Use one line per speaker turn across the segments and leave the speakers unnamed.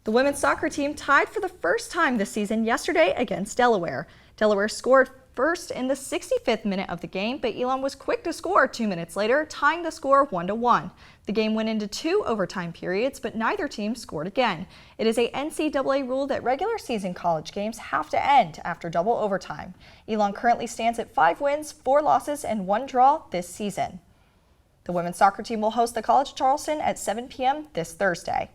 The women's soccer team tied for the first time this season yesterday against Delaware. Delaware scored first in the 65th minute of the game, but Elon was quick to score 2 minutes later, tying the score 1-1. The game went into 2 overtime periods, but neither team scored again. It is a NCAA rule that regular season college games have to end after double overtime. Elon currently stands at 5 wins, 4 losses, and 1 draw this season. The women's soccer team will host the College of Charleston at 7 p.m. this Thursday.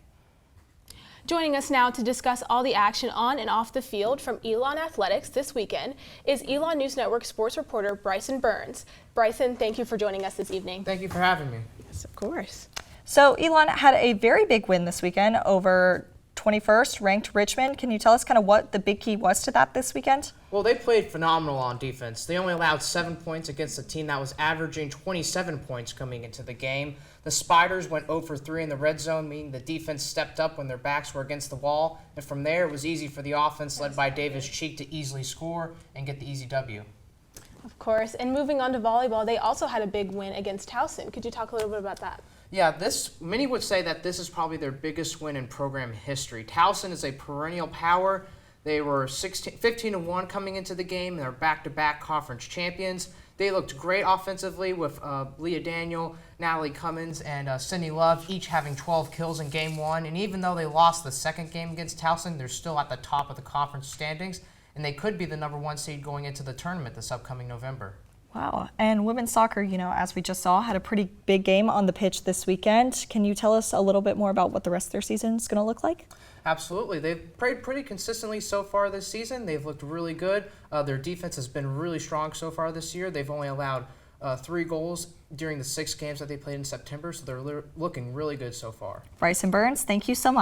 Joining us now to discuss all the action on and off the field from Elon Athletics this weekend is Elon News Network sports reporter Bryson Byrnes. Bryson, thank you for joining us this evening.
Thank you for having me.
Yes, of course.
So Elon had a very big win this weekend over 21st ranked Richmond. Can you tell us kind of what the big key was to that this weekend?
Well, they played phenomenal on defense. They only allowed 7 points against a team that was averaging 27 points coming into the game. The Spiders went 0 for 3 in the red zone, meaning the defense stepped up when their backs were against the wall. And from there, it was easy for the offense, led by Davis Cheek, to easily score and get the easy W.
Of course. And moving on to volleyball, they also had a big win against Towson. Could you talk a little bit about that?
Yeah, many would say that this is probably their biggest win in program history. Towson is a perennial power. They were 15-1 coming into the game. They're back-to-back conference champions. They looked great offensively with Leah Daniel, Natalie Cummins, and Sydney Love each having 12 kills in game 1. And even though they lost the second game against Towson, they're still at the top of the conference standings, and they could be the #1 seed going into the tournament this upcoming November.
Wow. And women's soccer, as we just saw, had a pretty big game on the pitch this weekend. Can you tell us a little bit more about what the rest of their season is going to look like?
Absolutely. They've played pretty consistently so far this season. They've looked really good. Their defense has been really strong so far this year. They've only allowed 3 goals during the 6 games that they played in September, so they're looking really good so far.
Bryson Byrnes, thank you so much.